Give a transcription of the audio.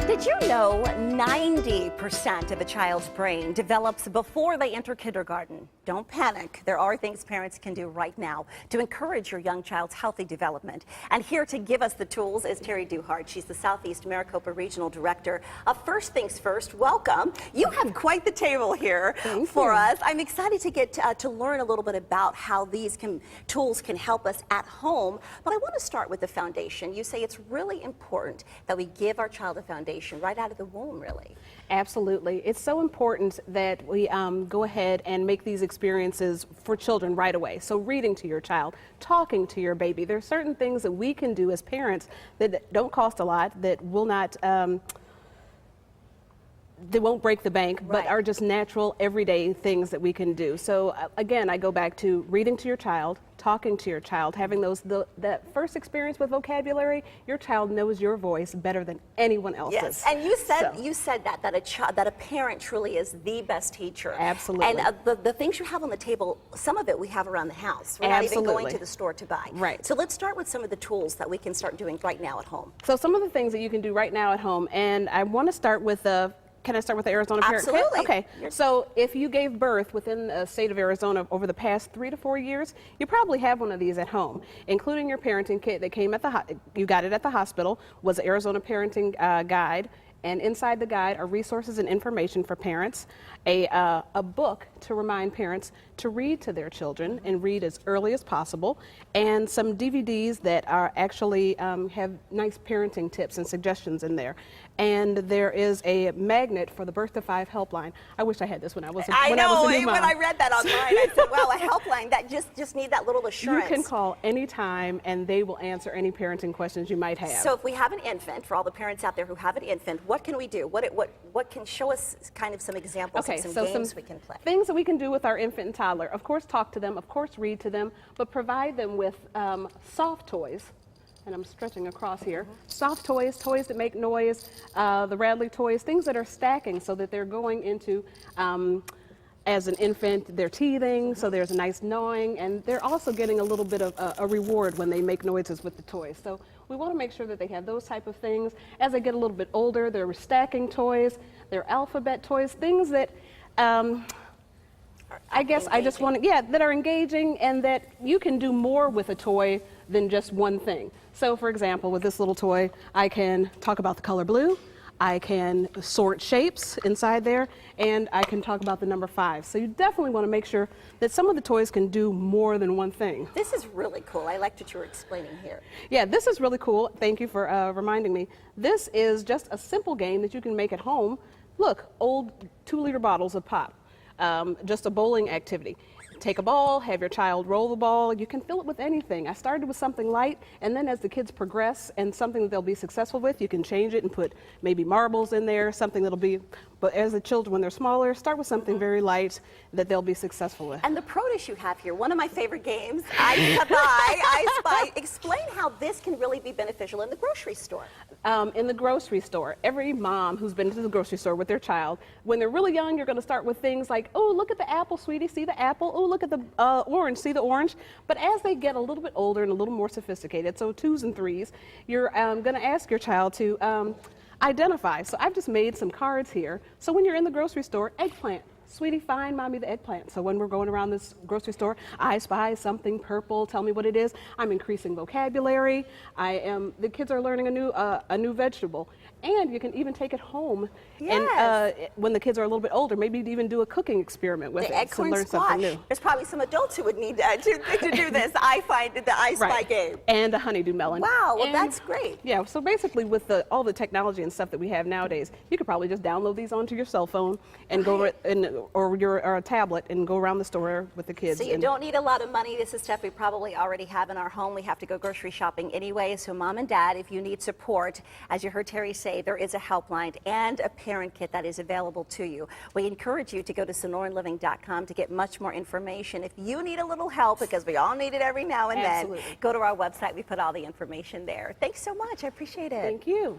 Did you know 90% of a child's brain develops before they enter kindergarten? Don't panic. There are things parents can do right now to encourage your young child's healthy development. And here to give us the tools is Terry Duhart. She's the Southeast Maricopa Regional Director of First Things First. Welcome. You have quite the table here for us. I'm excited to get to learn a little bit about how these tools can help us at home. But I want to start with the foundation. You say it's really important that we give our child a foundation right out of the womb, really. Absolutely. It's so important that we go ahead and make these experiences for children right away. So reading to your child, talking to your baby. There are certain things that we can do as parents that don't cost a lot, that will not they won't break the bank, but are just natural, everyday things that we can do. So again, I go back to reading to your child, talking to your child, having that first experience with vocabulary. Your child knows your voice better than anyone else's. Yes, and you said that a parent truly is the best teacher. Absolutely. And the things you have on the table, some of it we have around the house. We're not even going to the store to buy. Right. So let's start with some of the tools that we can start doing right now at home. So some of the things that you can do right now at home, and I want to start with can I start with the Arizona Parent Kit? Absolutely. Okay. So if you gave birth within the state of Arizona over the past 3 to 4 years, you probably have one of these at home, including your parenting kit that came at you got it at the hospital, was the Arizona Parenting Guide. And inside the guide are resources and information for parents, a book to remind parents to read to their children and read as early as possible, and some DVDs that are actually have nice parenting tips and suggestions in there. And there is a magnet for the Birth to 5 helpline. I wish I had this when I was a new mom. When I read that online, I said, well, a helpline, that just need that little assurance. You can call anytime and they will answer any parenting questions you might have. So if we have an infant, for all the parents out there who have an infant, what can we do? What can show us kind of some examples of some games we can play? Things that we can do with our infant and toddler. Of course, talk to them, of course, read to them, but provide them with soft toys. And I'm stretching across here. Soft toys, toys that make noise, the Radley toys, things that are stacking so that they're going into, as an infant, they're teething, so there's a nice gnawing, and they're also getting a little bit of a reward when they make noises with the toys. So we want to make sure that they have those type of things. As they get a little bit older, they're stacking toys, they're alphabet toys, things that I guess I just want to, that are engaging and that you can do more with a toy than just one thing. So for example, with this little toy, I can talk about the color blue, I can sort shapes inside there, and I can talk about the number 5. So you definitely want to make sure that some of the toys can do more than one thing. This is really cool. I liked what you were explaining here. Yeah, this is really cool. Thank you for reminding me. This is just a simple game that you can make at home. Look, old 2-liter bottles of pop. Just a bowling activity. Take a ball, have your child roll the ball. You can fill it with anything. I started with something light, and then as the kids progress and something that they'll be successful with, you can change it and put maybe marbles in there, something that'll be, but as the children, when they're smaller, start with something very light that they'll be successful with. And the produce you have here, one of my favorite games, I Spy. Explain how this can really be beneficial in the grocery store. In the grocery store, every mom who's been to the grocery store with their child, when they're really young, you're going to start with things like, oh, look at the apple, sweetie, see the apple. Oh, look at the orange, see the orange. But as they get a little bit older and a little more sophisticated, so 2s and 3s, you're going to ask your child to identify. So I've just made some cards here. So when you're in the grocery store, eggplant. Sweetie, find mommy the eggplant. So when we're going around this grocery store, I spy something purple, tell me what it is. I'm increasing vocabulary. The kids are learning a new vegetable. And you can even take it home. Yes. And when the kids are a little bit older, maybe even do a cooking experiment with it to learn something new. There's probably some adults who would need to do this. I find the I Spy game. And a honeydew melon. Wow, well that's great. Yeah, so basically with all the technology and stuff that we have nowadays, you could probably just download these onto your cell phone and or a tablet and go around the store with the kids. So you don't need a lot of money. This is stuff we probably already have in our home. We have to go grocery shopping anyway. So mom and dad, if you need support, as you heard Terry say, there is a helpline and a parent kit that is available to you. We encourage you to go to SonoranLiving.com to get much more information. If you need a little help, because we all need it every now and then, go to our website. We put all the information there. Thanks so much. I appreciate it. Thank you.